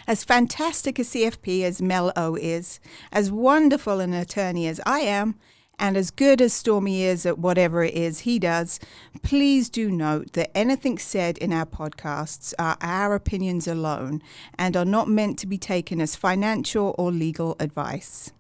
As fantastic a CFP as Mel O is, as wonderful an attorney as I am, and as good as Stormy is at whatever it is he does, please do note that anything said in our podcasts are our opinions alone and are not meant to be taken as financial or legal advice.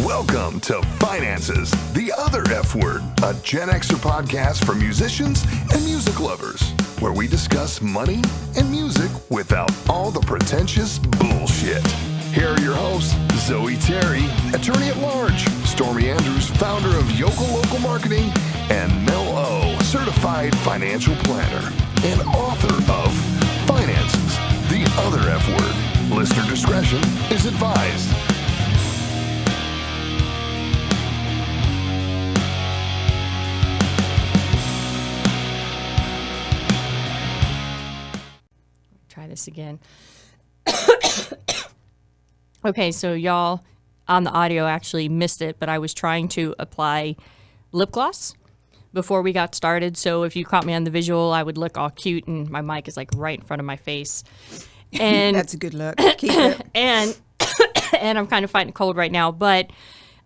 Welcome to Finances, the Other F Word, a Gen Xer podcast for musicians and music lovers, where we discuss money and music without all the pretentious bullshit. Here are your hosts, Zoe Terry, attorney at large, Stormy Andrews, founder of Yokel Local Marketing, and Mel O, certified financial planner and author of Finances, the Other F Word. Listener discretion is advised. Try this again. Okay, so y'all on the audio actually missed it, but I was trying to apply lip gloss before we got started. So if you caught me on the visual, I would look all cute, and my mic is like right in front of my face. And That's a good look. Keep it. and I'm kind of fighting a cold right now, but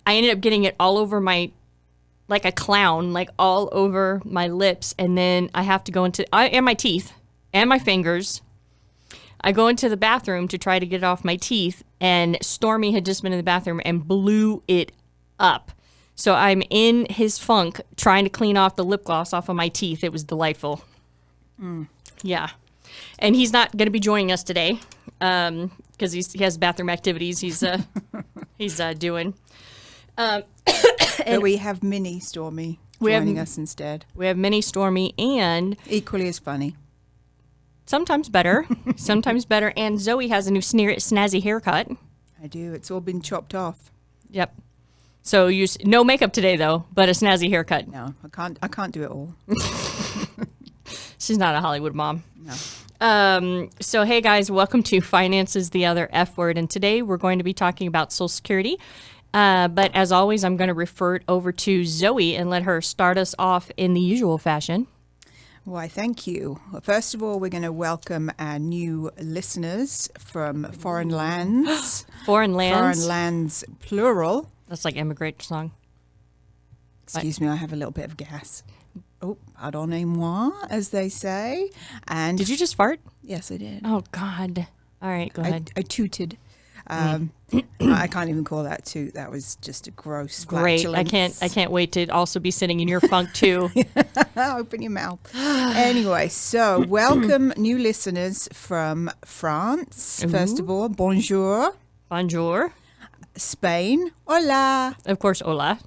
I ended up getting it all over my, like a clown, like all over my lips, and then I have to go into and my teeth and my fingers. I go into the bathroom to try to get it off my teeth, and Stormy had just been in the bathroom and blew it up. So I'm in his funk trying to clean off the lip gloss off of my teeth. It was delightful. Yeah. And he's not going to be joining us today because he has bathroom activities he's doing. But we have Mini Stormy joining us instead. We have Mini Stormy and... Equally as funny. Sometimes better. Sometimes better. And Zoe has a new snazzy haircut. I do. It's all been chopped off. Yep. So no makeup today, though, but a snazzy haircut. No, I can't do it all. She's not a Hollywood mom. No. So, hey, guys, welcome to Finances, the Other F Word. And today we're going to be talking about Social Security. But as always, I'm going to refer it over to Zoe and let her start us off in the usual fashion. Why, thank you. Well, first of all, we're going to welcome our new listeners from foreign lands. Foreign lands? Foreign lands, plural. That's like immigrant song. Excuse me, I have a little bit of gas. Oh, pardonnez-moi, as they say. And did you just fart? Yes, I did. Oh, God. All right, go ahead. I tooted. I can't even call that toot. That was just a gross flatulence. Great. I can't wait to also be sitting in your funk, too. Open your mouth. Anyway, so welcome new listeners from France. Ooh. First of all, bonjour. Bonjour. Spain, hola. Of course, hola.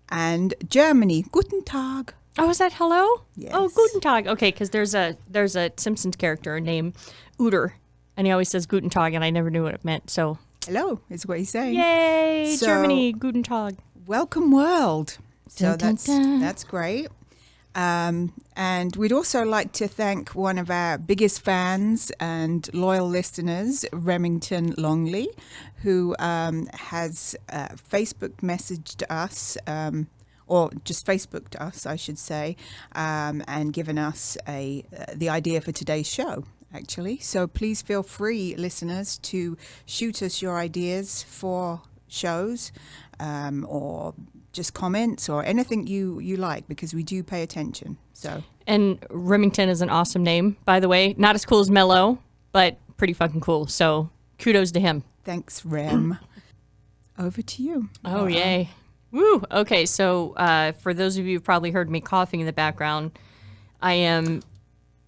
And Germany, guten Tag. Oh, is that hello? Yes. Oh, guten Tag. Okay, because there's a Simpsons character named Uter, and he always says guten Tag, and I never knew what it meant, so... Hello is what he's saying. Yay, so, Germany, guten Tag. Welcome world. So dun, dun, dun. that's great. And we'd also like to thank one of our biggest fans and loyal listeners, Remington Longley, who has Facebook messaged us, or just Facebooked us, I should say, and given us the idea for today's show. Actually. So please feel free, listeners, to shoot us your ideas for shows or just comments or anything you like, because we do pay attention. So. And Remington is an awesome name, by the way. Not as cool as Mel O, but pretty fucking cool. So kudos to him. Thanks, Rem. Over to you. Oh, yay. Woo. Okay, so for those of you who've probably heard me coughing in the background, I am...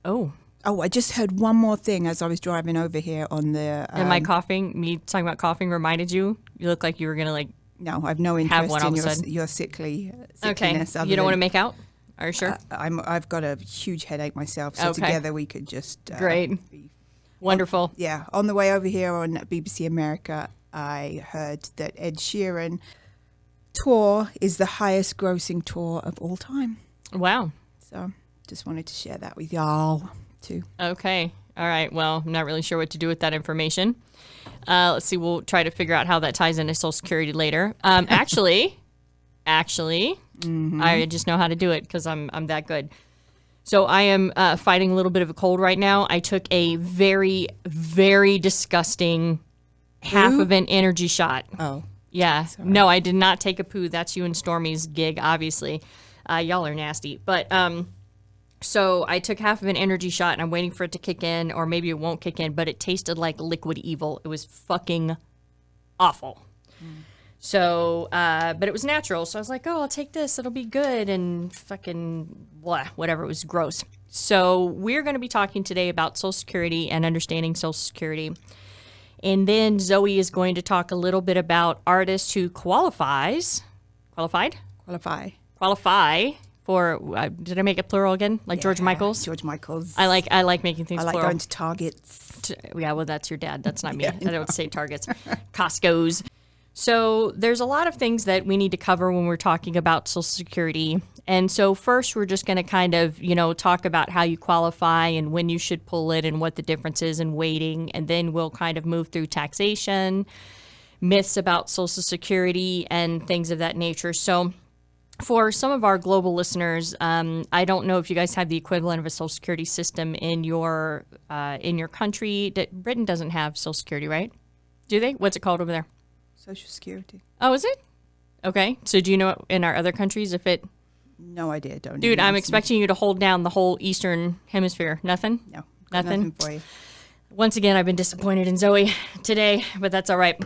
Oh, I just heard one more thing as I was driving over here on the... Am I coughing? Me talking about coughing reminded you? You look like you were going to, like... No, I have no interest in your sickliness. Okay. You don't want to make out? Are you sure? I've got a huge headache myself, so together we could just... Great. Wonderful. On the way over here on BBC America, I heard that Ed Sheeran tour is the highest grossing tour of all time. Wow. So just wanted to share that with y'all. Too. Okay. All right. Well, I'm not really sure what to do with that information. Let's see. We'll try to figure out how that ties into Social Security later. Actually, I just know how to do it because I'm that good. So I am fighting a little bit of a cold right now. I took a very, very disgusting half of an energy shot. Oh. Yeah. No, I did not take a poo. That's you and Stormy's gig, obviously. Y'all are nasty. But so I took half of an energy shot, and I'm waiting for it to kick in, or maybe it won't kick in, but it tasted like liquid evil. It was fucking awful. So, but it was natural. So I was like, oh, I'll take this. It'll be good. And fucking blah, whatever. It was gross. So we're going to be talking today about Social Security and understanding Social Security. And then Zoe is going to talk a little bit about artists who qualify for, did I make it plural again? Like George Michael's? George Michael's. I like making things I like plural. going to Targets. Yeah, well, that's your dad. That's not me. Yeah, I don't say Targets. Costco's. So there's a lot of things that we need to cover when we're talking about Social Security. And so first, we're just going to kind of, talk about how you qualify and when you should pull it and what the difference is in waiting. And then we'll kind of move through taxation, myths about Social Security, and things of that nature. So for some of our global listeners, I don't know if you guys have the equivalent of a Social Security system in your country. Britain doesn't have Social Security, right? Do they? What's it called over there? Social Security. Oh, is it? Okay. So do you know in our other countries if it... No idea. Don't. Dude, I'm expecting you to hold down the whole Eastern Hemisphere. Nothing? No. Nothing for you. Once again, I've been disappointed in Zoe today, but that's all right.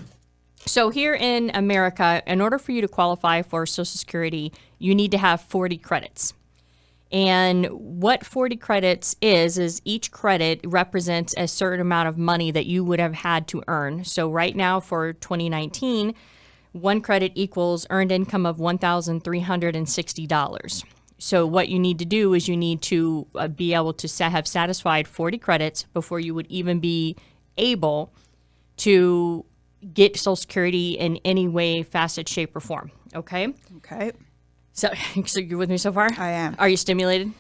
So here in America, in order for you to qualify for Social Security, you need to have 40 credits. And what 40 credits is each credit represents a certain amount of money that you would have had to earn. So right now for 2019, one credit equals earned income of $1,360. So what you need to do is you need to be able to have satisfied 40 credits before you would even be able to get Social Security in any way, facet, shape, or form. Okay? Okay. So you're with me so far? I am. Are you stimulated?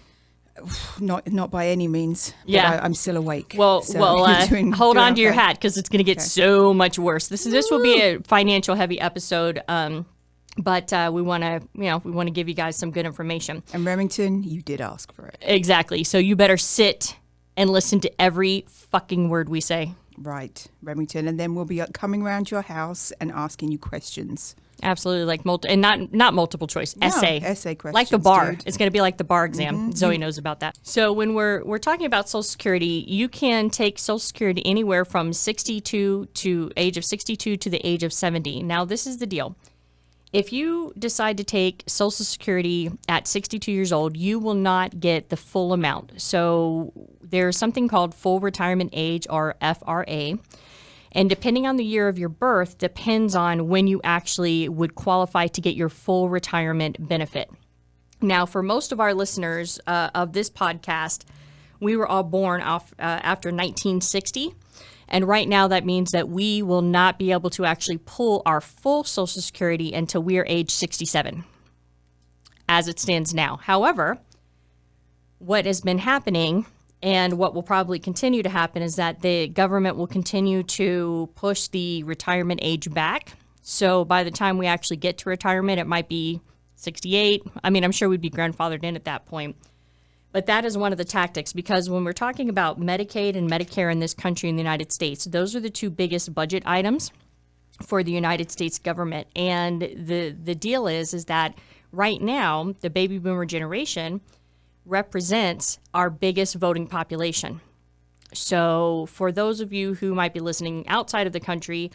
Not by any means. Yeah. I'm still awake. Well, so hold on to your okay. hat because it's going to get so much worse. This will be a financial heavy episode, but we want to give you guys some good information. And Remington, you did ask for it. Exactly. So you better sit and listen to every fucking word we say. Right, Remington, and then we'll be coming around your house and asking you questions. Absolutely, like and not multiple choice, essay questions, like the bar. dude. It's going to be like the bar exam. Zoe knows about that. So when we're talking about Social Security, you can take Social Security anywhere from age of 62 to the age of 70. Now this is the deal. If you decide to take Social Security at 62 years old, you will not get the full amount. So there's something called full retirement age, or FRA. And depending on the year of your birth, depends on when you actually would qualify to get your full retirement benefit. Now, for most of our listeners of this podcast, we were all born after 1960. And right now, that means that we will not be able to actually pull our full Social Security until we are age 67, as it stands now. However, what has been happening and what will probably continue to happen is that the government will continue to push the retirement age back. So by the time we actually get to retirement, it might be 68. I mean, I'm sure we'd be grandfathered in at that point. But that is one of the tactics, because when we're talking about Medicaid and Medicare in this country, in the United States, those are the two biggest budget items for the United States government. And the deal is that right now, the baby boomer generation represents our biggest voting population. So for those of you who might be listening outside of the country,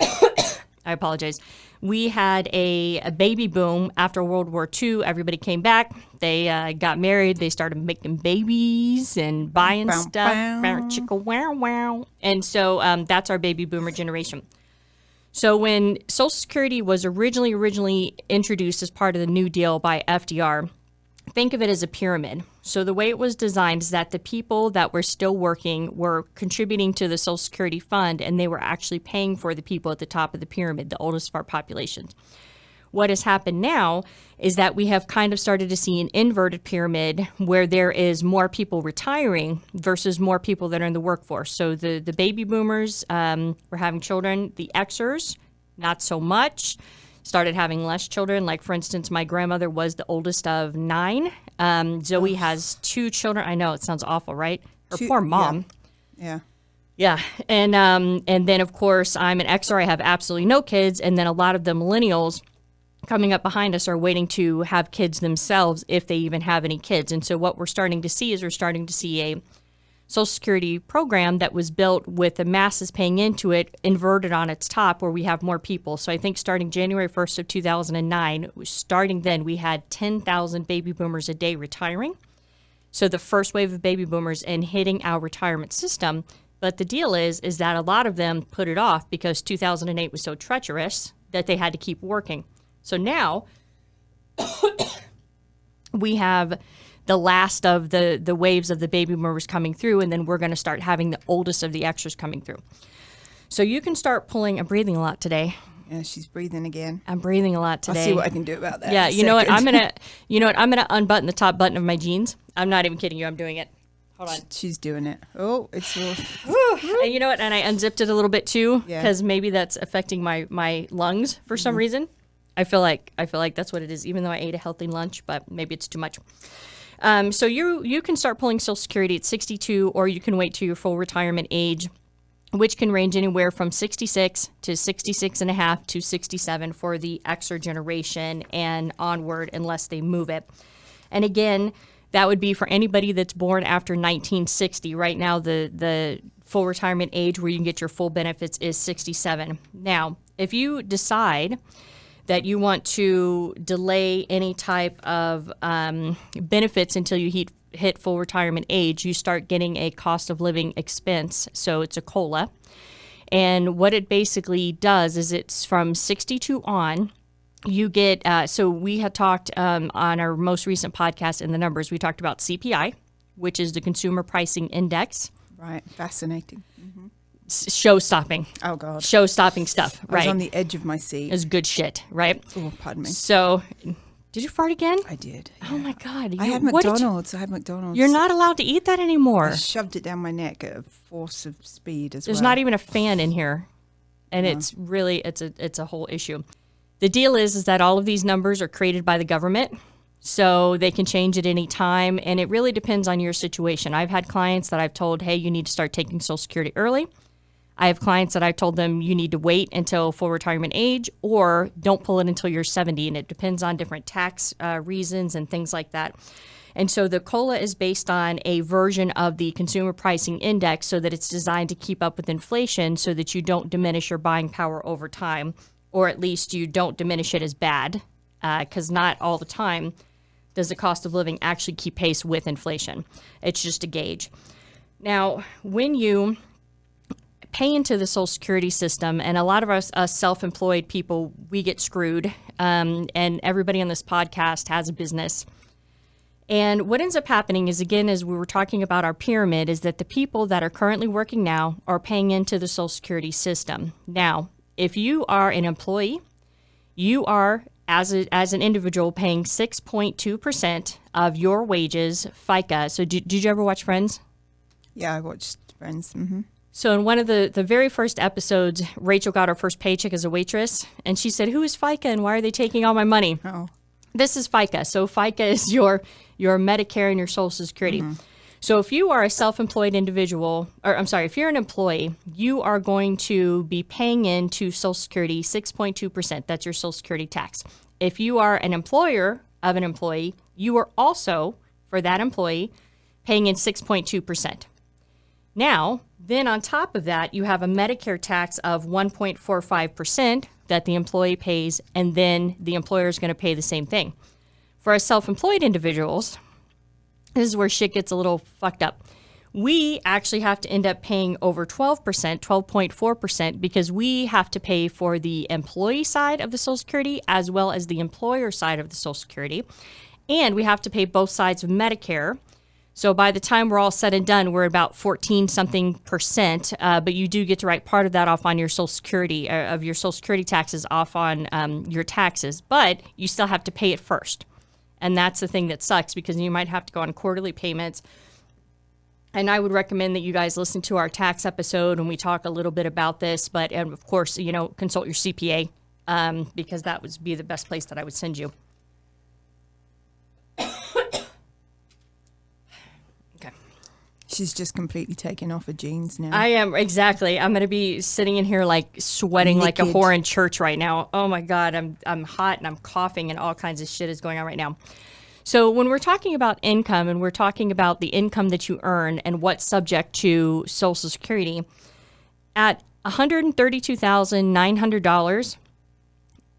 I apologize. We had a baby boom after World War II. Everybody came back. They got married. They started making babies and buying stuff. Chicka wow wow. And so that's our baby boomer generation. So when Social Security was originally introduced as part of the New Deal by FDR, think of it as a pyramid. So the way it was designed is that the people that were still working were contributing to the Social Security fund, and they were actually paying for the people at the top of the pyramid, the oldest of our populations. What has happened now is that we have kind of started to see an inverted pyramid where there is more people retiring versus more people that are in the workforce. So the baby boomers were having children. The Xers, not so much. Started having less children. Like, for instance, my grandmother was the oldest of 9. Zoe has 2 children. I know it sounds awful, right? Her She- poor mom. Yeah. Yeah. And then, of course, I'm an Xer. I have absolutely no kids. And then a lot of the millennials coming up behind us are waiting to have kids themselves if they even have any kids. And so what we're starting to see is we're starting to see a Social Security program that was built with the masses paying into it inverted on its top where we have more people. So I think starting January 1st of 2009, starting then we had 10,000 baby boomers a day retiring. So the first wave of baby boomers and hitting our retirement system. But the deal is that a lot of them put it off because 2008 was so treacherous that they had to keep working. So now we have the last of the waves of the baby boomers coming through, and then we're going to start having the oldest of the Xers coming through. So you can start pulling. I'm breathing a lot today. Yeah, she's breathing again. I'm breathing a lot today. I'll see what I can do about that. Yeah, in a you know what? second. I'm gonna unbutton the top button of my jeans. I'm not even kidding you. I'm doing it. Hold on. She's doing it. Oh, it's all... And you know what? And I unzipped it a little bit too, Yeah. because maybe that's affecting my lungs for some reason. I feel like that's what it is, even though I ate a healthy lunch, but maybe it's too much. So you can start pulling Social Security at 62, or you can wait to your full retirement age, which can range anywhere from 66 to 66 and a half to 67 for the Xer generation and onward, unless they move it. And again, that would be for anybody that's born after 1960. Right now, the full retirement age where you can get your full benefits is 67. Now, if you decide that you want to delay any type of benefits until you hit full retirement age, you start getting a cost of living expense. So it's a COLA. And what it basically does is it's from 62 on, you get, so we had talked on our most recent podcast in the numbers, we talked about CPI, which is the Consumer Pricing Index. Right. Fascinating. Show-stopping. Oh, God. Show-stopping stuff, I was right? on the edge of my seat. It's good shit, right? Oh, pardon me. So, did you fart again? I did. Oh my God! I had what did you- McDonald's. I had McDonald's. You're not allowed to eat that anymore. I shoved it down my neck at a force of speed as There's well. not even a fan in here, and it's really it's a whole issue. The deal is that all of these numbers are created by the government, so they can change at any time, and it really depends on your situation. I've had clients that I've told, hey, you need to start taking Social Security early. I have clients that I've told them you need to wait until full retirement age or don't pull it until you're 70, and it depends on different tax reasons and things like that. And so the COLA is based on a version of the Consumer Pricing Index so that it's designed to keep up with inflation so that you don't diminish your buying power over time, or at least you don't diminish it as bad, because not all the time does the cost of living actually keep pace with inflation. It's just a gauge. Now, when you pay into the Social Security system, and a lot of us self-employed people, we get screwed, and everybody on this podcast has a business. And what ends up happening is, again, as we were talking about our pyramid, is that the people that are currently working now are paying into the Social Security system. Now, if you are an employee, you are, as an individual, paying 6.2% of your wages FICA. So did you ever watch Friends? Yeah, I watched Friends. Mm-hmm. So in one of the very first episodes, Rachel got her first paycheck as a waitress, and she said, who is FICA and why are they taking all my money? Oh. This is FICA. So FICA is your Medicare and your Social Security. Mm-hmm. So if you are a self-employed individual, or I'm sorry, if you're an employee, you are going to be paying into Social Security 6.2%. That's your Social Security tax. If you are an employer of an employee, you are also, for that employee, paying in 6.2%. Now, then on top of that, you have a Medicare tax of 1.45% that the employee pays, and then the employer is going to pay the same thing. For us self-employed individuals, this is where shit gets a little fucked up. We actually have to end up paying over 12%, 12.4%, because we have to pay for the employee side of the Social Security as well as the employer side of the Social Security. And we have to pay both sides of Medicare. So by the time we're all said and done, we're about 14-something%, but you do get to write part of that off on your Social Security, of your Social Security taxes off on your taxes, but you still have to pay it first. And that's the thing that sucks, because you might have to go on quarterly payments. And I would recommend that you guys listen to our tax episode and we talk a little bit about this, but and of course, consult your CPA, because that would be the best place that I would send you. She's just completely taken off her jeans now. I am, exactly. I'm going to be sitting in here like sweating like a Naked. whore in church right now. Oh my God, I'm hot and I'm coughing and all kinds of shit is going on right now. So when we're talking about income and we're talking about the income that you earn and what's subject to Social Security, at $132,900,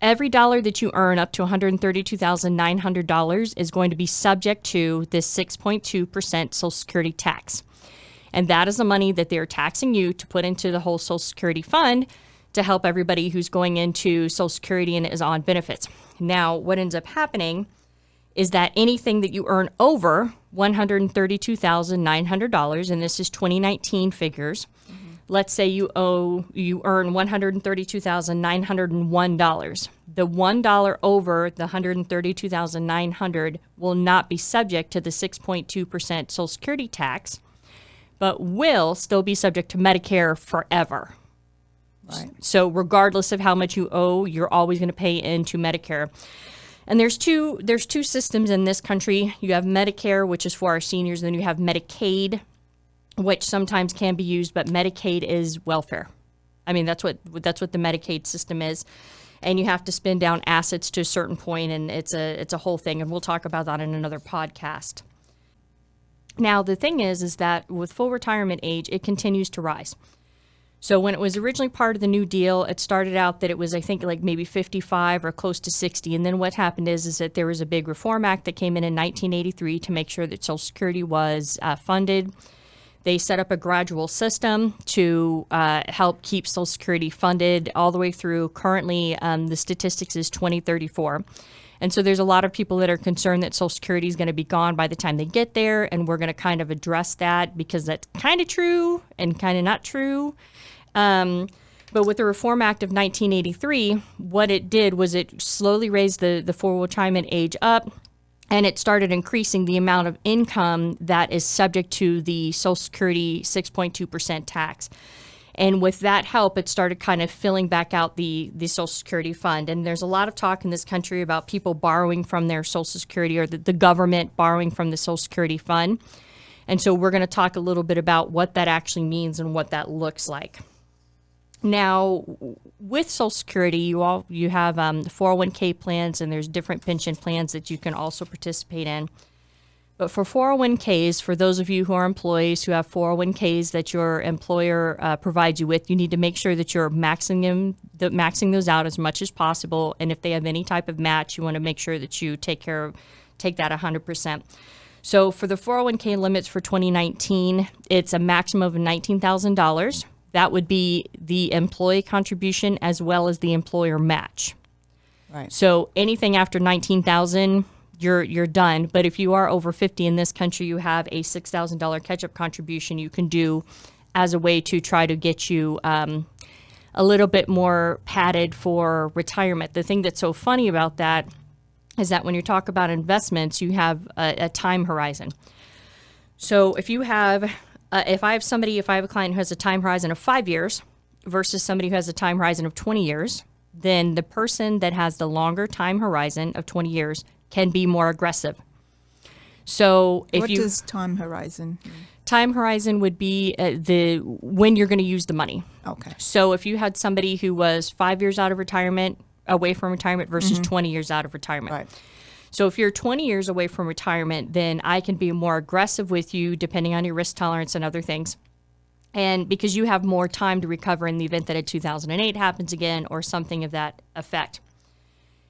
every dollar that you earn up to $132,900 is going to be subject to this 6.2% Social Security tax. And that is the money that they're taxing you to put into the whole Social Security fund to help everybody who's going into Social Security and is on benefits. Now, what ends up happening is that anything that you earn over $132,900, and this is 2019 figures, let's say you earn $132,901. The $1 over the $132,900 will not be subject to the 6.2% Social Security tax, but will still be subject to Medicare forever. Right. So regardless of how much you owe, you're always going to pay into Medicare. And there's two systems in this country. You have Medicare, which is for our seniors, and then you have Medicaid, which sometimes can be used, but Medicaid is welfare. I mean, that's what the Medicaid system is. And you have to spend down assets to a certain point, and it's a whole thing, and we'll talk about that in another podcast. Now, the thing is that with full retirement age, it continues to rise. So when it was originally part of the New Deal, it started out that it was, I think, like maybe 55 or close to 60. And then what happened is that there was a big reform act that came in 1983 to make sure that Social Security was funded. They set up a gradual system to help keep Social Security funded all the way through. Currently, the statistics is 2034. And so there's a lot of people that are concerned that Social Security is going to be gone by the time they get there. And we're going to kind of address that because that's kind of true and kind of not true. But with the Reform Act of 1983, what it did was it slowly raised the full retirement age up, and it started increasing the amount of income that is subject to the Social Security 6.2% tax. And with that help, it started kind of filling back out the Social Security fund. And there's a lot of talk in this country about people borrowing from their Social Security, or the government borrowing from the Social Security fund. And so we're going to talk a little bit about what that actually means and what that looks like. Now, with Social Security, you have the 401k plans, and there's different pension plans that you can also participate in. But for 401ks, for those of you who are employees who have 401ks that your employer provides you with, you need to make sure that you're maxing those out as much as possible. And if they have any type of match, you want to make sure that you take that 100%. So for the 401k limits for 2019, it's a maximum of $19,000. That would be the employee contribution as well as the employer match. Right. So anything after $19,000, you're done. But if you are over 50 in this country, you have a $6,000 catch-up contribution you can do as a way to try to get you a little bit more padded for retirement. The thing that's so funny about that is that when you talk about investments, you have a time horizon. So if you have if I have a client who has a time horizon of 5 years versus somebody who has a time horizon of 20 years, then the person that has the longer time horizon of 20 years can be more aggressive. So if what does time horizon mean? Time horizon would be when you're going to use the money. Okay. So if you had somebody who was 5 years away from retirement versus 20 years out of retirement. Right. So if you're 20 years away from retirement, then I can be more aggressive with you depending on your risk tolerance and other things. And because you have more time to recover in the event that a 2008 happens again or something of that effect.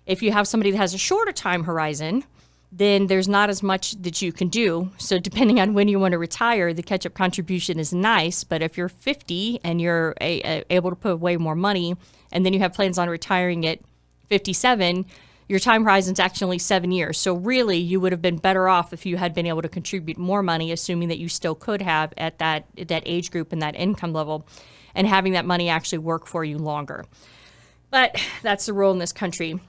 If you have somebody that has a shorter time horizon, then there's not as much that you can do. So depending on when you want to retire, the catch-up contribution is nice. But if you're 50 and you're able to put away more money, and then you have plans on retiring at 57, your time horizon is actually 7 years. So really, you would have been better off if you had been able to contribute more money, assuming that you still could have at that age group and that income level, and having that money actually work for you longer. But that's the rule in this country.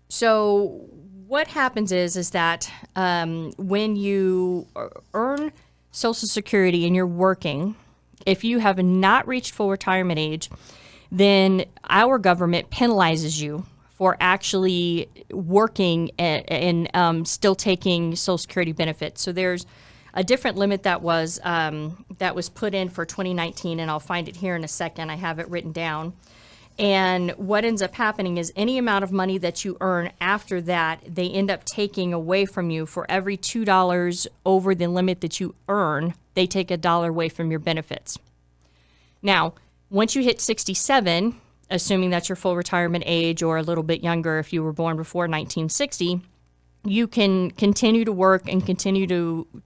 So what happens is that when you earn Social Security and you're working, if you have not reached full retirement age, then our government penalizes you for actually working and still taking Social Security benefits. So there's a different limit that was put in for 2019, and I'll find it here in a second. I have it written down. And what ends up happening is any amount of money that you earn after that, they end up taking away from you. For every $2 over the limit that you earn, they take $1 away from your benefits. Now, once you hit 67, assuming that's your full retirement age or a little bit younger if you were born before 1960, you can continue to work and continue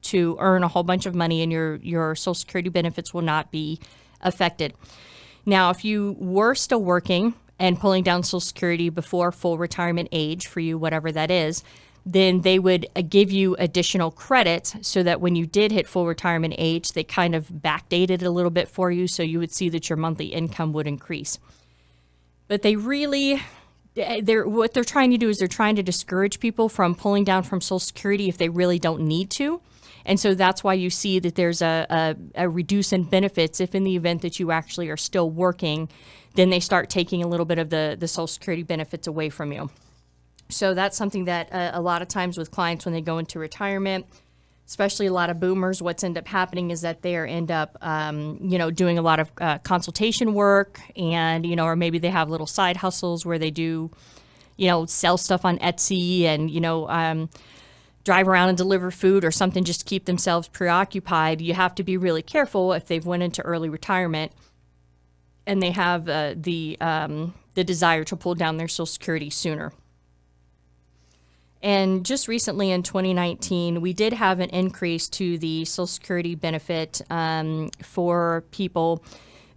to earn a whole bunch of money, and your Social Security benefits will not be affected. Now, if you were still working and pulling down Social Security before full retirement age for you, whatever that is, then they would give you additional credit so that when you did hit full retirement age, they kind of backdated a little bit for you, so you would see that your monthly income would increase. But what they're trying to do is they're trying to discourage people from pulling down from Social Security if they really don't need to. And so that's why you see that there's a reduce in benefits if in the event that you actually are still working, then they start taking a little bit of the Social Security benefits away from you. So that's something that a lot of times with clients when they go into retirement, especially a lot of boomers, what's end up happening is that they end up, doing a lot of consultation work, and, or maybe they have little side hustles where they do, sell stuff on Etsy and, drive around and deliver food or something just to keep themselves preoccupied. You have to be really careful if they've went into early retirement and they have the desire to pull down their Social Security sooner. And just recently in 2019, we did have an increase to the Social Security benefit for people.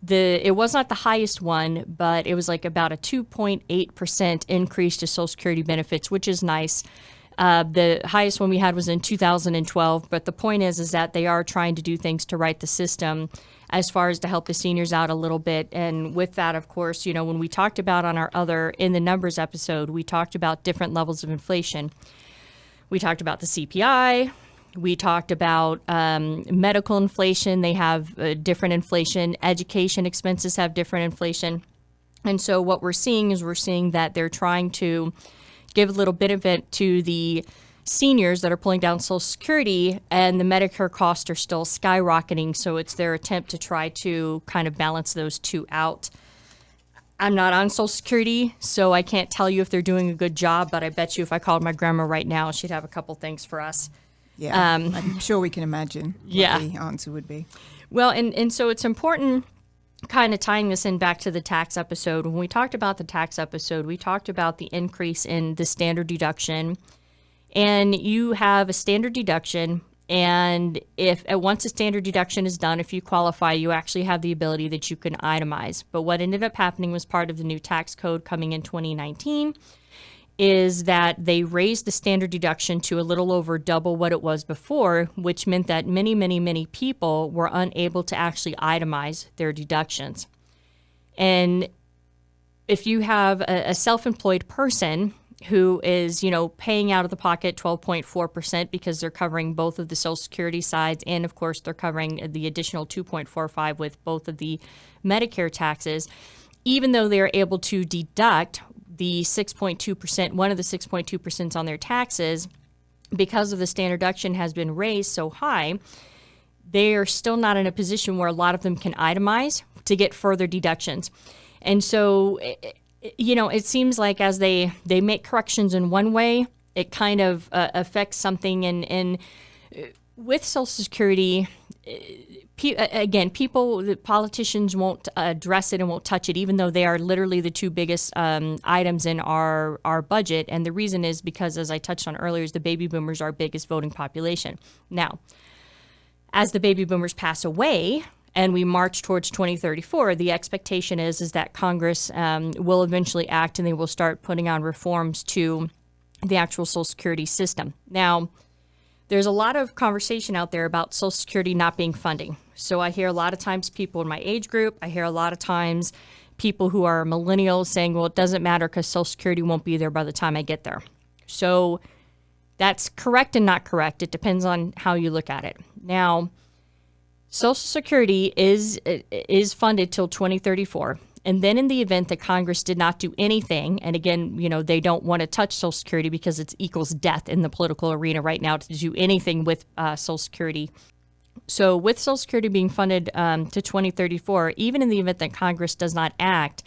It was not the highest one, but it was like about a 2.8% increase to Social Security benefits, which is nice. The highest one we had was in 2012, but the point is that they are trying to do things to right the system as far as to help the seniors out a little bit. And with that, of course, when we talked about on our other In the Numbers episode, we talked about different levels of inflation. We talked about the CPI. We talked about medical inflation. They have different inflation. Education expenses have different inflation. And so what we're seeing that they're trying to give a little benefit to the seniors that are pulling down Social Security, and the Medicare costs are still skyrocketing. So it's their attempt to try to kind of balance those two out. I'm not on Social Security, so I can't tell you if they're doing a good job, but I bet you if I called my grandma right now, she'd have a couple things for us. Yeah, I'm sure we can imagine what the answer would be. Well, and so it's important, kind of tying this in back to the tax episode. When we talked about the tax episode, we talked about the increase in the standard deduction. And you have a standard deduction, and if once a standard deduction is done, if you qualify, you actually have the ability that you can itemize. But what ended up happening was part of the new tax code coming in 2019 is that they raised the standard deduction to a little over double what it was before, which meant that many, many, many people were unable to actually itemize their deductions. And if you have a self-employed person who is, paying out of the pocket 12.4% because they're covering both of the Social Security sides, and of course they're covering the additional 2.45 with both of the Medicare taxes, even though they're able to deduct the 6.2%, one of the 6.2% on their taxes, because of the standard deduction has been raised so high, they are still not in a position where a lot of them can itemize to get further deductions. And so, it seems like as they make corrections in one way, it kind of affects something. And with Social Security, the politicians won't address it and won't touch it, even though they are literally the two biggest items in our budget. And the reason is because, as I touched on earlier, is the baby boomers are our biggest voting population. Now, as the baby boomers pass away and we march towards 2034, the expectation is that Congress will eventually act and they will start putting on reforms to the actual Social Security system. Now, there's a lot of conversation out there about Social Security not being funding. So I hear a lot of times people in my age group, I hear a lot of times people who are millennials saying, well, it doesn't matter because Social Security won't be there by the time I get there. So that's correct and not correct. It depends on how you look at it. Now, Social Security is funded till 2034. And then in the event that Congress did not do anything, and again, they don't want to touch Social Security because it equals death in the political arena right now to do anything with Social Security. So with Social Security being funded to 2034, even in the event that Congress does not act,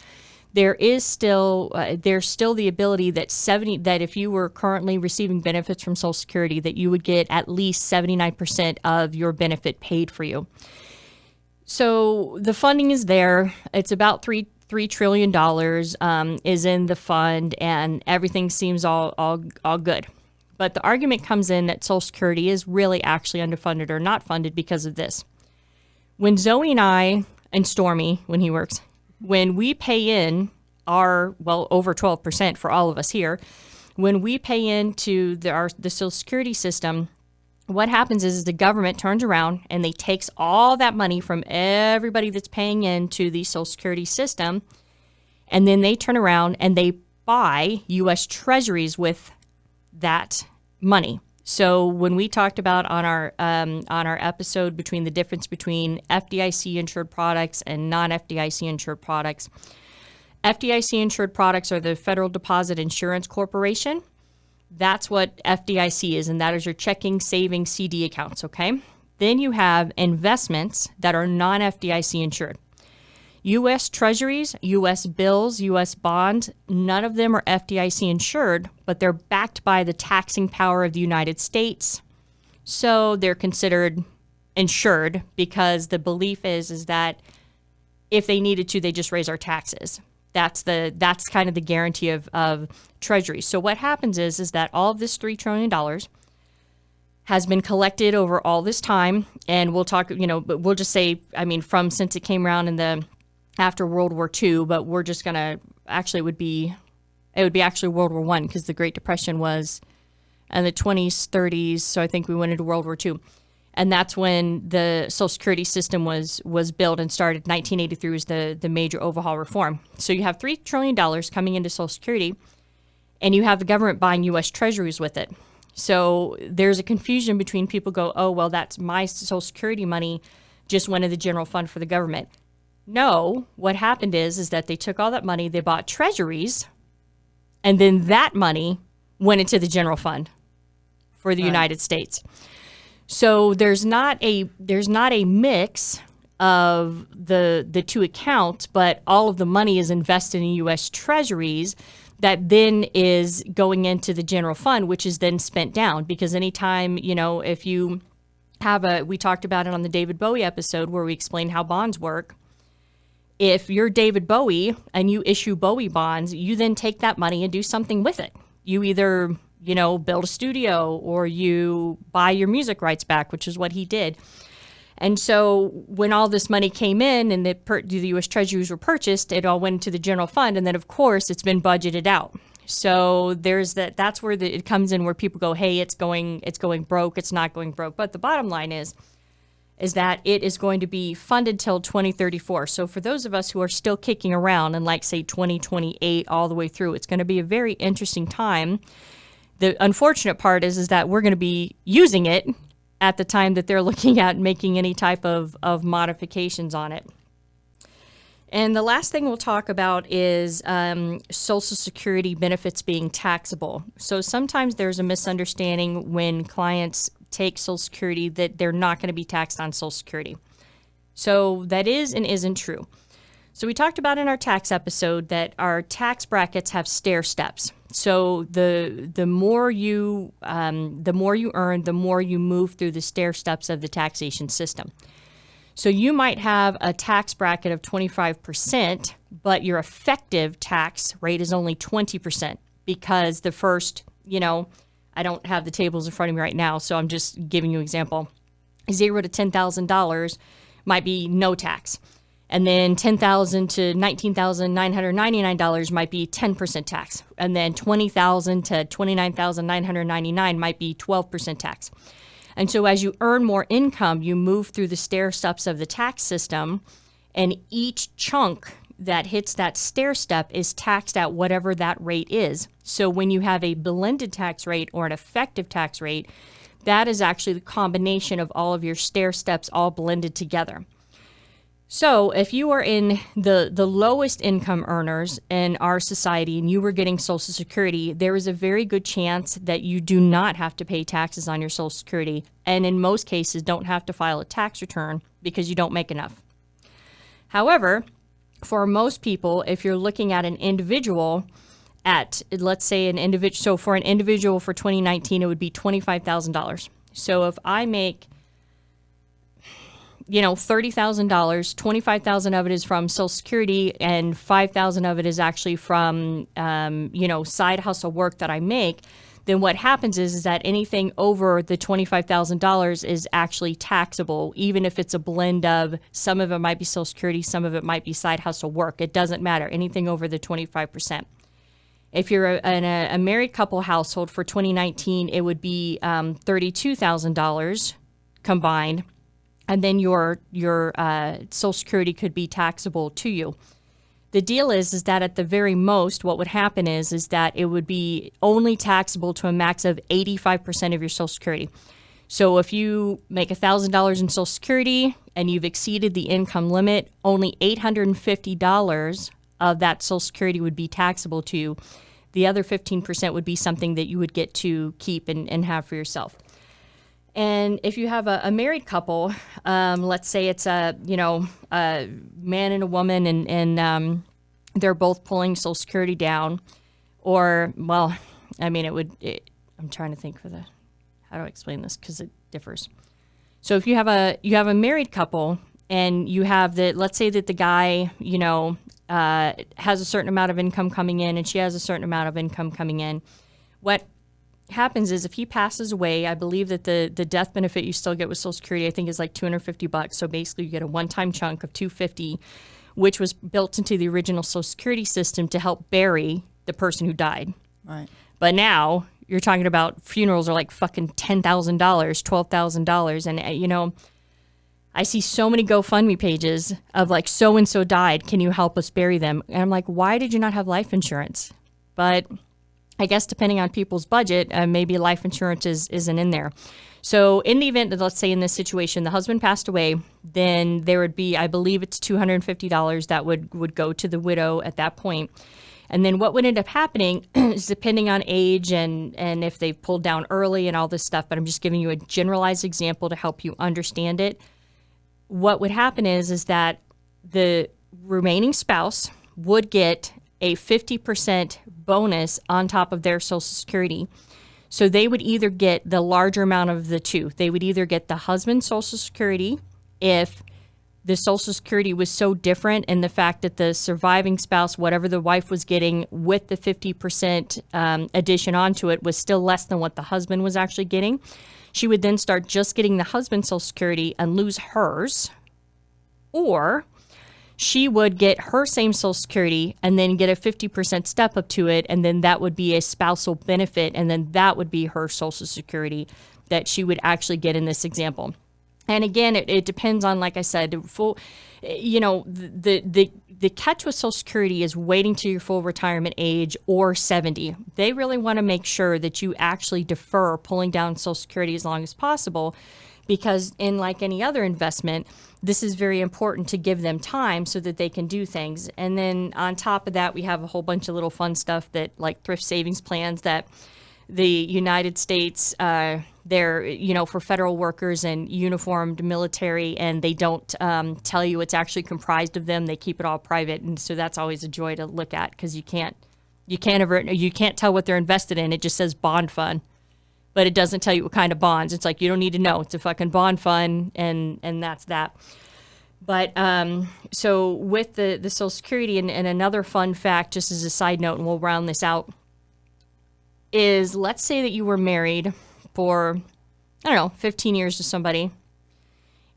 there's still the ability that if you were currently receiving benefits from Social Security, that you would get at least 79% of your benefit paid for you. So the funding is there. It's about $3 trillion is in the fund, and everything seems all good. But the argument comes in that Social Security is really actually underfunded or not funded because of this. When Zoe and I, and Stormy, when he works, when we pay in over 12% for all of us here, when we pay into the Social Security system, what happens is the government turns around and they takes all that money from everybody that's paying into the Social Security system, and then they turn around and they buy U.S. Treasuries with that money. So when we talked about on our episode between the difference between FDIC insured products and non-FDIC insured products, FDIC insured products are the Federal Deposit Insurance Corporation. That's what FDIC is, and that is your checking, savings, CD accounts, okay? Then you have investments that are non-FDIC insured. U.S. Treasuries, U.S. bills, U.S. bonds, none of them are FDIC insured, but they're backed by the taxing power of the United States. So they're considered insured because the belief is that if they needed to, they just raise our taxes. That's kind of the guarantee of Treasury. So what happens is that all of this $3 trillion has been collected over all this time, and we'll talk, but we'll just say, from since it came around after World War II, but we're just gonna actually it would be actually World War I because the Great Depression was in the 20s, 30s. So I think we went into World War II. And that's when the Social Security system was built and started. 1983 was the major overhaul reform. So you have $3 trillion coming into Social Security, and you have the government buying U.S. Treasuries with it. So there's a confusion between people go, oh, well, that's my Social Security money just went in the general fund for the government. No, what happened is that they took all that money, they bought Treasuries, and then that money went into the general fund for the United States. So there's not a mix of the two accounts, but all of the money is invested in U.S. Treasuries that then is going into the general fund, which is then spent down. Because anytime, if you have we talked about it on the David Bowie episode where we explained how bonds work. If you're David Bowie and you issue Bowie bonds, you then take that money and do something with it. You either build a studio or you buy your music rights back, which is what he did. And so when all this money came in and the U.S. Treasuries were purchased, it all went into the general fund. And then, of course, it's been budgeted out. So there's that's where it comes in where people go, hey, it's going broke. It's not going broke. But the bottom line is that it is going to be funded till 2034. So for those of us who are still kicking around and say 2028 all the way through, it's going to be a very interesting time. The unfortunate part is that we're going to be using it at the time that they're looking at making any type of modifications on it. And the last thing we'll talk about is Social Security benefits being taxable. So sometimes there's a misunderstanding when clients take Social Security that they're not going to be taxed on Social Security. So that is and isn't true. So we talked about in our tax episode that our tax brackets have stair steps. So the more you earn, the more you move through the stair steps of the taxation system. So you might have a tax bracket of 25%, but your effective tax rate is only 20% because the first, I don't have the tables in front of me right now, so I'm just giving you an example. $0 to $10,000 might be no tax. And then $10,000 to $19,999 might be 10% tax. And then $20,000 to $29,999 might be 12% tax. And so as you earn more income, you move through the stair steps of the tax system, and each chunk that hits that stair step is taxed at whatever that rate is. So when you have a blended tax rate or an effective tax rate, that is actually the combination of all of your stair steps all blended together. So if you are in the lowest income earners in our society and you were getting Social Security, there is a very good chance that you do not have to pay taxes on your Social Security, and in most cases don't have to file a tax return because you don't make enough. However, for most people, if you're looking at an individual at, let's say an individual, so for an individual for 2019, it would be $25,000. So if I make $30,000, $25,000 of it is from Social Security, and $5,000 of it is actually from, side hustle work that I make. Then what happens is that anything over the $25,000 is actually taxable, even if it's a blend of some of it might be Social Security, some of it might be side hustle work. It doesn't matter. Anything over the 25%. If you're in a married couple household for 2019, it would be $32,000 combined. And then your Social Security could be taxable to you. The deal is that at the very most, what would happen is that it would be only taxable to a max of 85% of your Social Security. So if you make $1,000 in Social Security and you've exceeded the income limit, only $850 of that Social Security would be taxable to you. The other 15% would be something that you would get to keep and have for yourself. And if you have a married couple, let's say it's a man and a woman, and they're both pulling Social Security down, or I'm trying to think how do I explain this because it differs. So if you have a married couple and you have let's say that the guy has a certain amount of income coming in and she has a certain amount of income coming in, what happens is if he passes away, I believe that the death benefit you still get with Social Security, I think, is like $250. So basically you get a one-time chunk of $250, which was built into the original Social Security system to help bury the person who died. Right. But now you're talking about funerals are like fucking $10,000, $12,000. And, I see so many GoFundMe pages of like, so-and-so died. Can you help us bury them? And I'm like, why did you not have life insurance? But I guess depending on people's budget, maybe life insurance isn't in there. So in the event that, let's say in this situation, the husband passed away, then there would be, I believe it's $250 that would go to the widow at that point. And then what would end up happening is, depending on age and if they've pulled down early and all this stuff, but I'm just giving you a generalized example to help you understand it. What would happen is that the remaining spouse would get a 50% bonus on top of their Social Security. So they would either get the larger amount of the two. They would either get the husband's Social Security if the Social Security was so different in the fact that the surviving spouse, whatever the wife was getting with the 50% addition onto it, was still less than what the husband was actually getting. She would then start just getting the husband's Social Security and lose hers, or she would get her same Social Security and then get a 50% step up to it, and then that would be a spousal benefit, and then that would be her Social Security that she would actually get in this example. And again, it depends on, like I said, the catch with Social Security is waiting to your full retirement age or 70. They really want to make sure that you actually defer pulling down Social Security as long as possible, because in like any other investment, this is very important to give them time so that they can do things. And then on top of that, we have a whole bunch of little fun stuff that like thrift savings plans that the United States, they're, for federal workers and uniformed military, and they don't tell you it's actually comprised of them. They keep it all private. And so that's always a joy to look at, because you can't tell what they're invested in. It just says bond fund, but it doesn't tell you what kind of bonds. It's like, you don't need to know. It's a fucking bond fund, and that's that. But so with the Social Security, and another fun fact, just as a side note, and we'll round this out, is let's say that you were married for, 15 years to somebody,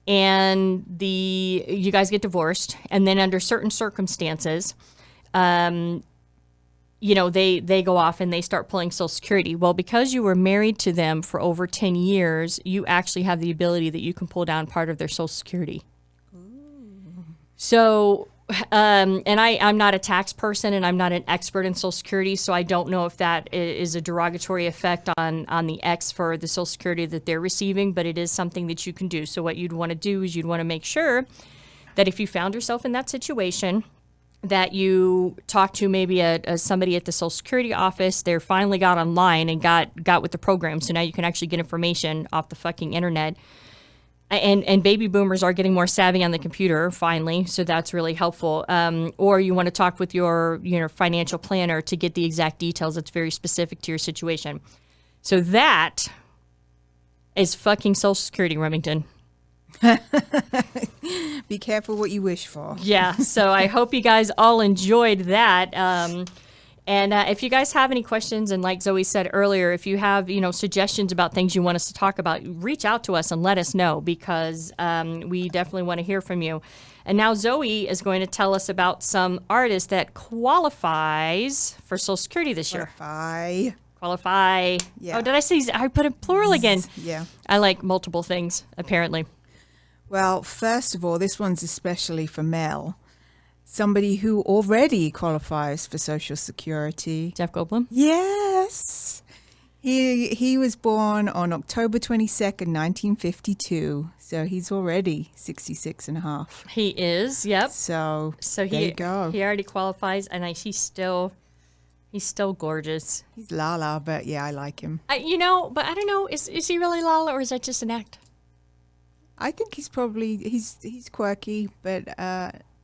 and you guys get divorced, and then under certain circumstances, they go off and they start pulling Social Security. Well, because you were married to them for over 10 years, you actually have the ability that you can pull down part of their Social Security. Ooh. So, and I'm not a tax person, and I'm not an expert in Social Security, so I don't know if that is a derogatory effect on the ex for the Social Security that they're receiving, but it is something that you can do. So what you'd want to do is you'd want to make sure that if you found yourself in that situation, that you talk to maybe somebody at the Social Security office, they finally got online and got with the program. So now you can actually get information off the fucking internet. And baby boomers are getting more savvy on the computer finally, so that's really helpful. Or you want to talk with your financial planner to get the exact details that's very specific to your situation. So that is fucking Social Security, Remington. Be careful what you wish for. Yeah, so I hope you guys all enjoyed that. And if you guys have any questions, and like Zoe said earlier, if you have suggestions about things you want us to talk about, reach out to us and let us know, because we definitely want to hear from you. And now Zoe is going to tell us about some artists that qualifies for Social Security this year. Qualify. Yeah. Oh, did I say? I put it plural again. Yeah. I like multiple things, apparently. Well, first of all, this one's especially for Mel, somebody who already qualifies for Social Security. Jeff Goldblum? Yes. He was born on October 22nd, 1952. So he's already 66 and a half. He is, yep. So there you go. He already qualifies, and he's still gorgeous. He's Lala, but yeah, I like him. But I don't know, is he really Lala, or is that just an act? I think he's quirky, but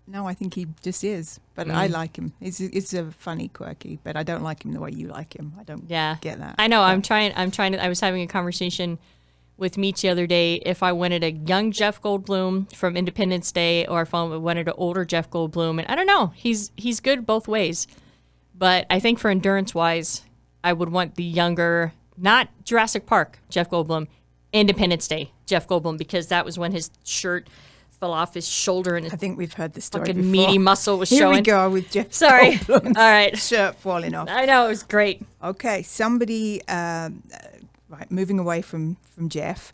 no, I think he just is. But I like him. It's a funny quirky, but I don't like him the way you like him. I don't get that. I know. But I'm trying to. I was having a conversation with Meech the other day. If I wanted a young Jeff Goldblum from Independence Day, or if I wanted an older Jeff Goldblum, and I don't know. He's good both ways, but I think for endurance wise, I would want the younger, not Jurassic Park Jeff Goldblum, Independence Day Jeff Goldblum, because that was when his shirt fell off his shoulder and I think we've heard the story fucking before. meaty muscle was Here showing. we go with Jeff Sorry. Goldblum's All right. shirt falling off. I know, it was great. Okay, somebody, moving away from Jeff,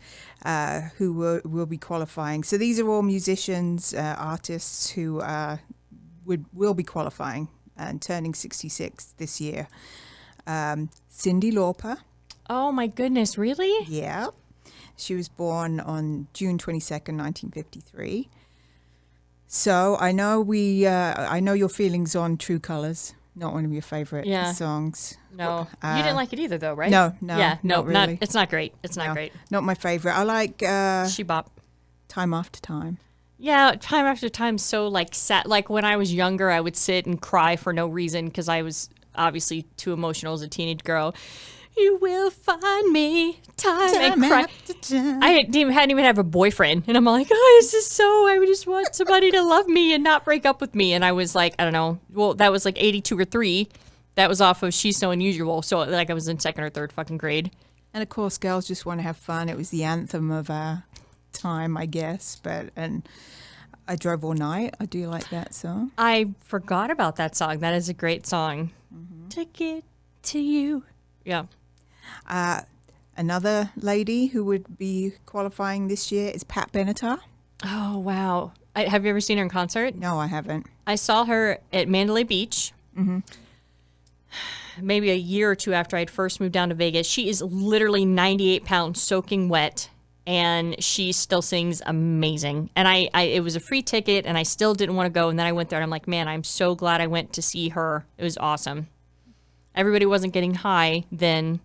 who will be qualifying. So these are all musicians, artists who will be qualifying and turning 66 this year. Cyndi Lauper. Oh my goodness, really? Yeah. She was born on June 22nd, 1953. So I know I know your feelings on True Colors, not one of your favorite songs. No. You didn't like it either, though, right? No. Yeah, not really. It's not great. It's not great. Not my favorite. I like She Bop. Time After Time. Yeah, Time After Time, so like sad. Like when I was younger, I would sit and cry for no reason because I was obviously too emotional as a teenage girl. You will find me time and cry. I hadn't even have a boyfriend, and I'm like, oh, this is so. I just want somebody to love me and not break up with me. And I was like, I don't know. Well, that was like 82 or 3. That was off of She's So Unusual. So like I was in 2nd or 3rd fucking grade. And of course, Girls Just Want to Have Fun. It was the anthem of our time, I guess. And I Drove All Night. I do like that song. I forgot about that song. That is a great song. Mm-hmm. To get to you. Yeah. Another lady who would be qualifying this year is Pat Benatar. Oh, wow. Have you ever seen her in concert? No, I haven't. I saw her at Mandalay Beach. Mm-hmm. Maybe a year or 2 after I'd first moved down to Vegas. She is literally 98 pounds soaking wet, and she still sings amazing. And it was a free ticket, and I still didn't want to go. And then I went there, and I'm like, man, I'm so glad I went to see her. It was awesome. Everybody wasn't getting high then.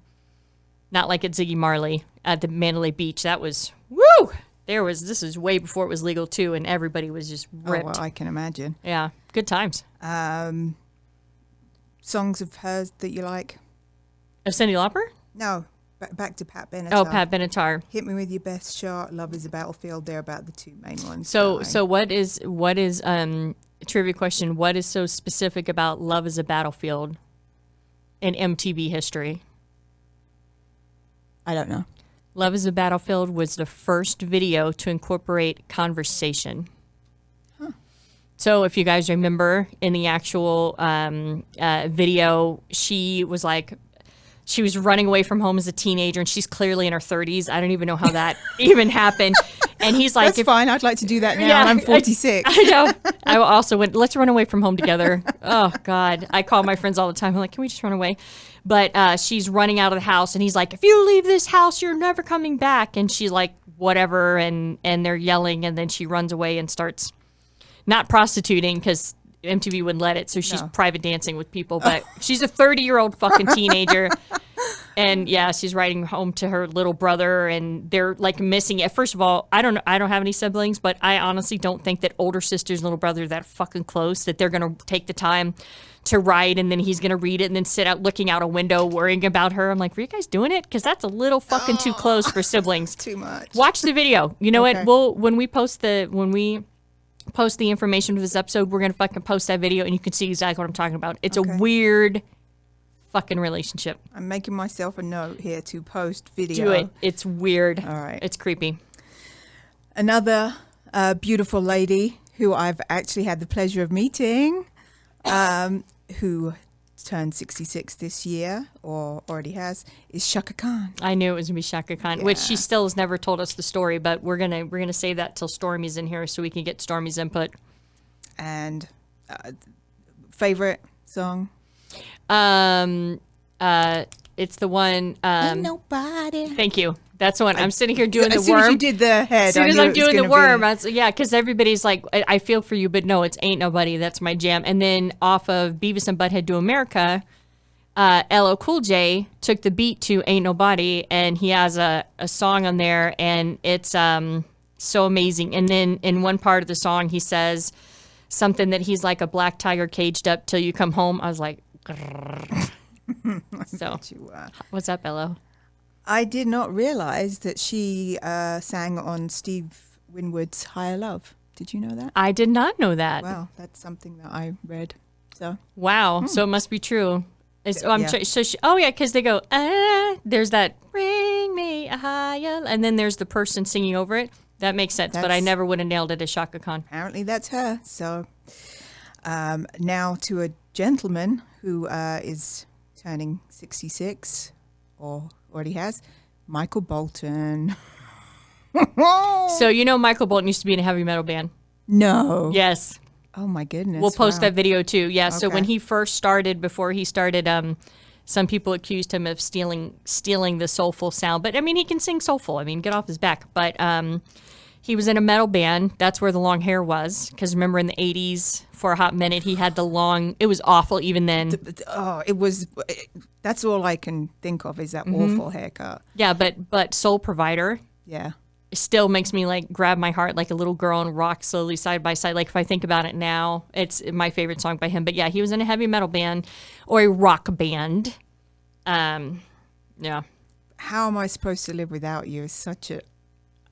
Not like at Ziggy Marley at the Mandalay Beach. That was, woo! This is way before it was legal too, and everybody was just ripped. Oh, well, I can imagine. Yeah, good times. Songs of hers that you like? Of Cyndi Lauper? No, back to Pat Benatar. Oh, Pat Benatar. Hit Me With Your Best Shot, Love Is a Battlefield. They're about the 2 main ones. So what is trivia question? What is so specific about Love Is a Battlefield in MTV history? I don't know. Love Is a Battlefield was the first video to incorporate conversation. Huh. So if you guys remember in the actual video, she was running away from home as a teenager, and she's clearly in her 30s. I don't even know how that even happened. And he's like, that's fine. I'd like to do that now. Yeah, I'm 46. I know. I also went, let's run away from home together. Oh, God. I call my friends all the time. I'm like, can we just run away? But she's running out of the house, and he's like, if you leave this house, you're never coming back. And she's like, whatever. And they're yelling, and then she runs away and starts not prostituting because MTV wouldn't let it, so she's No. private dancing with people. But she's a 30-year-old fucking teenager. And yeah, she's writing home to her little brother, and they're like missing it. First of all, I don't have any siblings, but I honestly don't think that older sisters and little brother are that fucking close that they're gonna take the time to write, and then he's gonna read it and then sit out looking out a window worrying about her. I'm like, were you guys doing it? Because that's a little fucking too close for siblings. Too much. Watch the video. You know Okay. what? When we post the information for this episode, we're gonna fucking post that video, and you can see exactly what I'm talking about. It's Okay. a weird fucking relationship. I'm making myself a note here to post video. Do it. It's weird. All right. It's creepy. Another beautiful lady who I've actually had the pleasure of meeting, who turned 66 this year, or already has, is Shaka Khan. I knew it was gonna be Shaka Khan, which she Yeah. still has never told us the story, but we're gonna save that till Stormy's in here so we can get Stormy's input. And favorite song? It's the one. Ain't nobody. Thank you. That's the one. I'm sitting here doing the As soon as worm. you did the head, As soon I as knew I'm it was doing the gonna worm, be- yeah, because everybody's like, I feel for you, but no, it's Ain't Nobody. That's my jam. And then off of Beavis and Butthead Do America, LL Cool J took the beat to Ain't Nobody, and he has a song on there, and it's so amazing. And then in one part of the song, he says something that he's like a black tiger caged up till you come home. I was like, so what's up, LL? I did not realize that she sang on Steve Winwood's Higher Love. Did you know that? I did not know that. Wow, that's something that I read. So Wow. So it must be true. Yeah. Oh, yeah, because they go, there's that, bring me a higher, and then there's the person singing over it. That makes sense, but I That's- never would have nailed it as Shaka Khan. apparently that's her. So now to a gentleman who is turning 66, or already has, Michael Bolton. So you know Michael Bolton used to be in a heavy metal band? No. Yes. Oh my goodness. We'll post wow. that video too. Yeah, so when Okay. he first started, before he started, some people accused him of stealing the soulful sound. But I mean, he can sing soulful. I mean, get off his back. But he was in a metal band. That's where the long hair was. Because remember in the 80s, for a hot minute, he had the long, it was awful even then. Oh, it was. That's all I can think of is that awful haircut. Yeah, but Soul Provider Yeah. still makes me like grab my heart like a little girl and rock slowly side by side. Like if I think about it now, it's my favorite song by him. But yeah, he was in a heavy metal band or a rock band. Yeah. How am I supposed to live without you? Is such a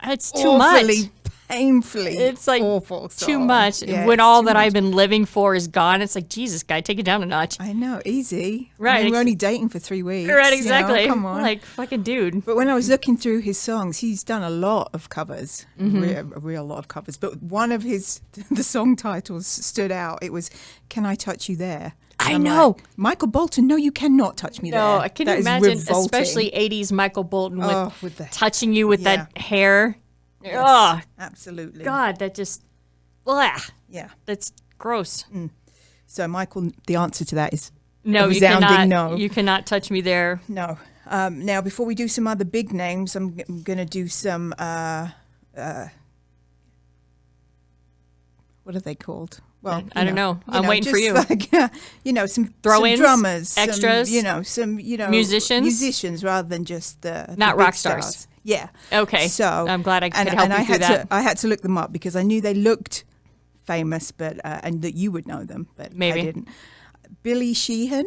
It's too much. awfully, painfully It's like awful too song. much. Yeah, When it's all too that much. I've been living for is gone, it's like, Jesus, guy, take it down a notch. I know, easy. Right, I mean, we're only dating for 3 weeks. Right, you know, exactly. come on. Like, fucking dude. But when I was looking through his songs, he's done a lot of covers, Mm-hmm. a real lot of covers. But one of the song titles stood out. It was "Can I Touch You There?" And I I'm know. like, Michael Bolton. No, you cannot touch me there. No, I can That is imagine, revolting. especially 80s Michael Bolton with the touching you with yeah. that hair. Yes, Oh, absolutely. God, that just, blah, Yeah. that's gross. So, Michael, the answer to that is No, a you resounding cannot. no. You cannot touch me there. No. Now, before we do some other big names, I'm going to do some, what are they called? Well, I don't know. I'm waiting for just you. Like, some Throw-ins, drummers, extras, some musicians? rather than just the Not big rock stars. Yeah. Okay. So I'm glad I could help and you I through had that. I had to look them up because I knew they looked famous, but and that you would know them, but Maybe. I didn't. Billy Sheehan,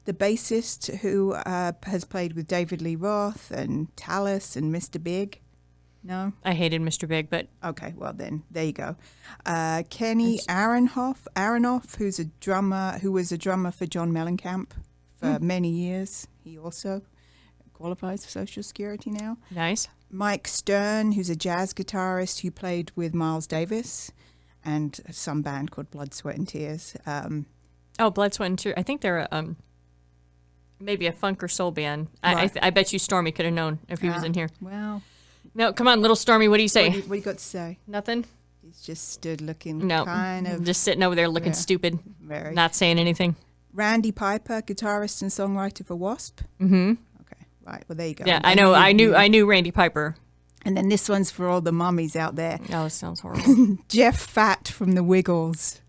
the bassist who has played with David Lee Roth and Tallis and Mr. Big. No? I hated Mr. Big, but Okay, well then, there you go. Kenny Aronoff, who was a drummer for John Mellencamp for many years. He also qualifies for Social Security now. nice. Mike Stern, who's a jazz guitarist who played with Miles Davis and some band called Blood, Sweat and Tears. Oh, Blood, Sweat, and Tears. I think they're maybe a funk or soul band. Right. I bet you Stormy could have known if he was in here. Well, No, come on, little Stormy. What do you say? what do you got to say? Nothing? He's just stood looking No. kind of Just sitting over there looking Yeah. stupid, very... not saying anything. Randy Piper, guitarist and songwriter for Wasp. Mm-hmm. Okay, right. Well, there you go. Yeah, I know. I knew Randy Piper. And then this one's for all the mummies out there. Oh, it sounds horrible. Jeff Fat from the Wiggles.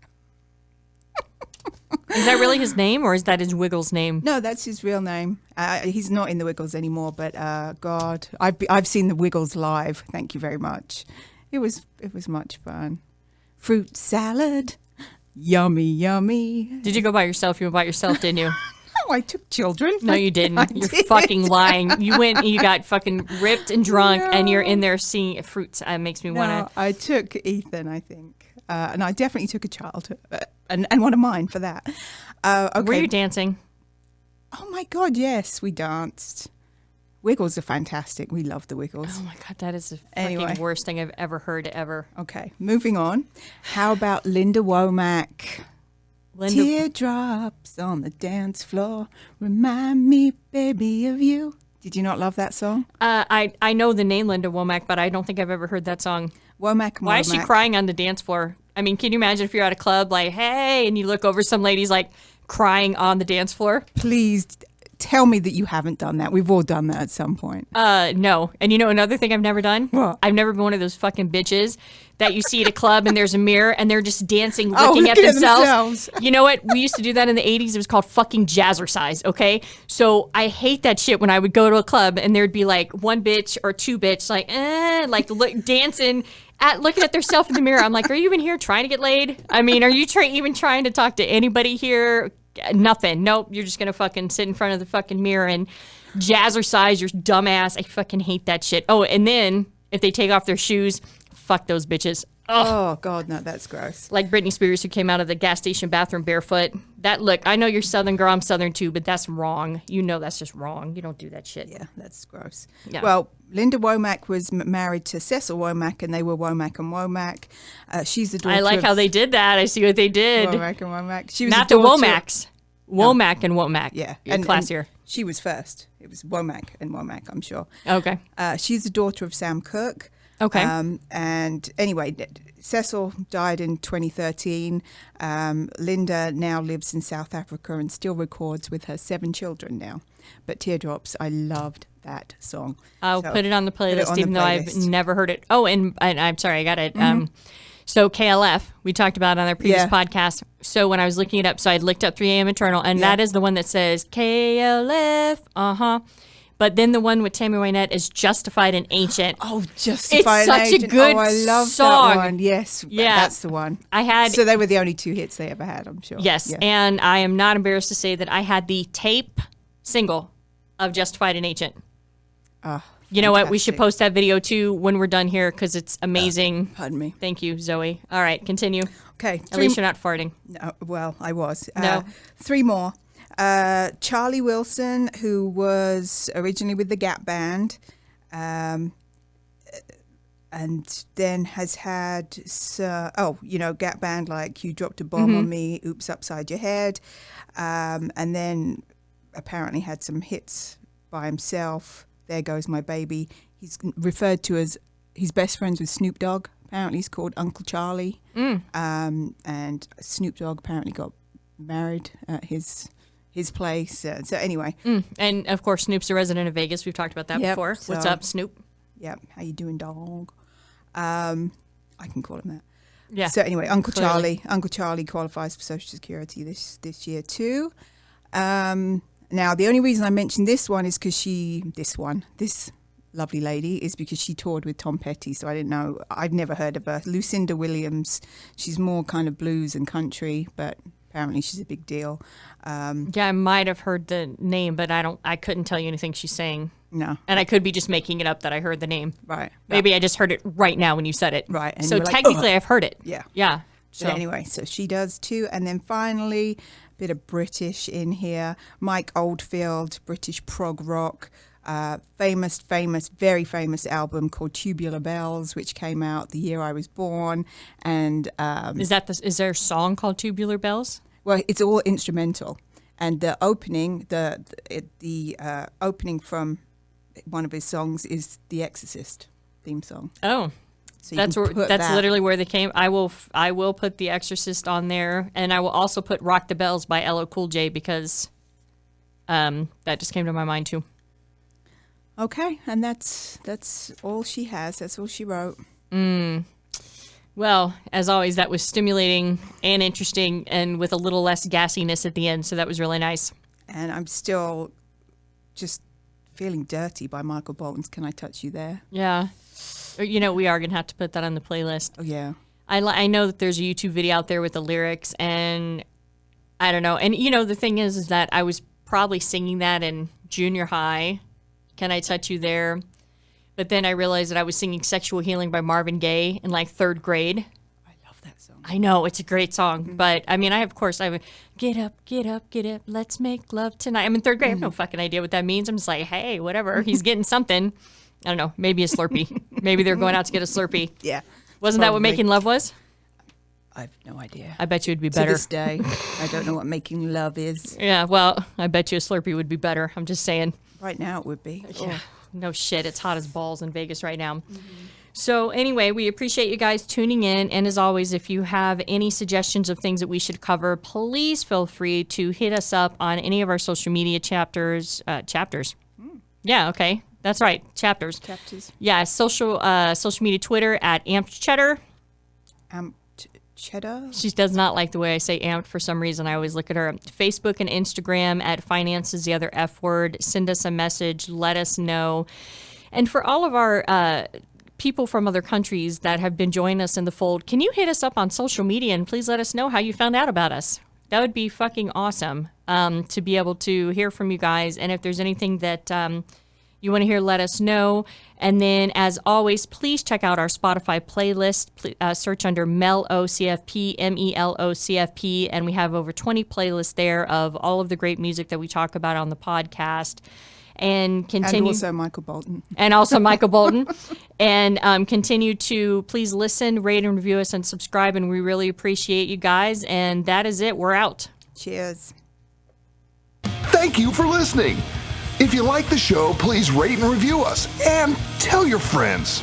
Is that really his name, or is that his Wiggles name? No, that's his real name. He's not in the Wiggles anymore, but God, I've seen the Wiggles live. Thank you very much. It was much fun. Fruit salad, yummy, yummy. Did you go by yourself? You went by yourself, didn't you? Oh, I took children. No, you didn't. I You're did. fucking lying. You went and you got fucking ripped and drunk, and you're in there seeing fruits. It makes me want No, to. I took Ethan, I think, and I definitely took a child, and one of mine for that. Okay. Were you dancing? Oh my God, yes, we danced. Wiggles are fantastic. We love the Wiggles. Oh my god, that is the fucking Anyway. worst thing I've ever heard ever. Okay, moving on. How about Linda Womack? Linda, Teardrops on the dance floor, remind me, baby, of you. Did you not love that song? I know the name Linda Womack, but I don't think I've ever heard that song. Womack. Why is she crying on the dance floor? I mean, can you imagine if you're at a club like, hey, and you look over, some ladies like crying on the dance floor? Please tell me that you haven't done that. We've all done that at some point. No. And you know another thing I've never done? What? I've never been one of those fucking bitches that you see at a club and there's a mirror and they're just dancing, Oh, looking at looking at themselves. themselves. You know what? We used to do that in the 80s. It was called fucking jazzercise, okay? So I hate that shit when I would go to a club and there'd be like one bitch or two bitch like dancing looking at themselves in the mirror. I'm like, are you even here trying to get laid? I mean, are you even trying to talk to anybody here? Nothing. Nope. You're just gonna fucking sit in front of the fucking mirror and jazzercise your dumbass. I fucking hate that shit. Oh, and then if they take off their shoes, fuck those bitches. Oh, God, no, that's gross. Like Britney Spears, who came out of the gas station bathroom barefoot. That look, I know you're Southern girl, I'm Southern too, but that's wrong. You know that's just wrong. You don't do that shit. Yeah, that's gross. Yeah. Well, Linda Womack was married to Cecil Womack, and they were Womack and Womack. She's the daughter I like of how they did that. I see what they did. Womack and Womack. She was Not the the daughter- Womacks. Womack and Womack. Yeah. You're and classier. she was first. It was Womack and Womack, I'm sure. Okay. She's the daughter of Sam Cooke. Okay. And anyway, Cecil died in 2013. Linda now lives in South Africa and still records with her 7 children now. But Teardrops, I loved that song. I'll So, put it on the put it playlist, on the even though I've playlist. never heard it. Oh, and I'm sorry, I got it. So KLF, we talked about on our previous Yeah. podcast. So when I was looking it up, so I looked up 3 a.m. Eternal, and that is the one that says KLF, But then the one with Tammy Wynette is Justified and Ancient. Oh, Justified It's such a Agent. good Oh, I love song. that one. Yes, Yeah. that's the one. I had, So they were the only 2 hits they ever had, I'm sure. yes, Yeah. and I am not embarrassed to say that I had the tape single of Justified and Ancient. You know what? We should fantastic. post that video too when we're done here because it's amazing. Pardon me. Thank you, Zoe. All right, continue. Okay. At least you're not farting. No, well, I was. No. 3 more. Charlie Wilson, who was originally with the Gap Band, and then has had, Gap Band, like You Dropped a Bomb on Me, Oops Upside Your Head, and then apparently had some hits by himself. There Goes My Baby. He's referred to as, he's best friends with Snoop Dogg. Apparently he's called Uncle Charlie. And Snoop Dogg apparently got married at his place. So anyway, And of course, Snoop's a resident of Vegas. We've talked about that Yep, before. What's so- up, Snoop? yep. How you doing, dog? I can call him that. Yeah. So anyway, clearly. Uncle Charlie qualifies for Social Security this year too. Now the only reason I mentioned this one is because this lovely lady is because she toured with Tom Petty. So I didn't know. I'd never heard of her. Lucinda Williams. She's more kind of blues and country, but apparently she's a big deal. Yeah, I might have heard the name, but I couldn't tell you anything she's saying. No, And I could be just making it up that I heard the name. right. Maybe I just heard it right now when you said it. Right, and So you were like, technically, I've heard it. Yeah. Yeah. So So anyway, so she does too. And then finally, a bit of British in here. Mike Oldfield, British prog rock. Famous, very famous album called Tubular Bells, which came out the year I was born. And is there a song called Tubular Bells? well, it's all instrumental. And the opening, the opening from one of his songs is the Exorcist theme song. Oh. So you That's can where. put That's that. literally where they came. I will put The Exorcist on there, and I will also put Rock the Bells by LL Cool J because that just came to my mind too. Okay, and that's all she has. That's all she wrote. Well, as always, that was stimulating and interesting and with a little less gassiness at the end, so that was really nice. And I'm still just feeling dirty by Michael Bolton's Can I Touch You There? Yeah. You know, we are going to have to put that on the playlist. Oh, yeah. I know that there's a YouTube video out there with the lyrics, and I don't know. And, you know, the thing is that I was probably singing that in junior high. Can I Touch You There? But then I realized that I was singing Sexual Healing by Marvin Gaye in like 3rd grade. I love that song. I know, it's a great song. But, I mean, I have get up, get up, get up, let's make love tonight. I'm in 3rd grade. I have no fucking idea what that means. I'm just like, hey, whatever. He's getting something. I don't know, maybe a Slurpee. Maybe they're going out to get a Slurpee. Yeah. Wasn't that what making love was? I have no idea. I bet you it'd be To better. this day, I don't know what making love is. Yeah, well, I bet you a Slurpee would be better. I'm just saying. Right now, it would be. Yeah. No shit, it's hot as balls in Vegas right now. So anyway, we appreciate you guys tuning in. And as always, if you have any suggestions of things that we should cover, please feel free to hit us up on any of our social media chapters. Yeah, okay. That's right. Chapters. Yeah, social media, Twitter at Amped Cheddar. Cheddar? She does not like the way I say amped for some reason. I always look at her. Facebook and Instagram at Finance is the other F word. Send us a message. Let us know. And for all of our people from other countries that have been joining us in the fold, can you hit us up on social media and please let us know how you found out about us? That would be fucking awesome to be able to hear from you guys. And if there's anything that you want to hear, let us know. And then, as always, please check out our Spotify playlist. Search under Mel O CFP, MELO CFP, and we have over 20 playlists there of all of the great music that we talk about on the podcast. And continue. And also Michael Bolton. And also Michael Bolton. And continue to please listen, rate, and review us, and subscribe. And we really appreciate you guys. And that is it. We're out. Cheers. Thank you for listening. If you like the show, please rate and review us and tell your friends.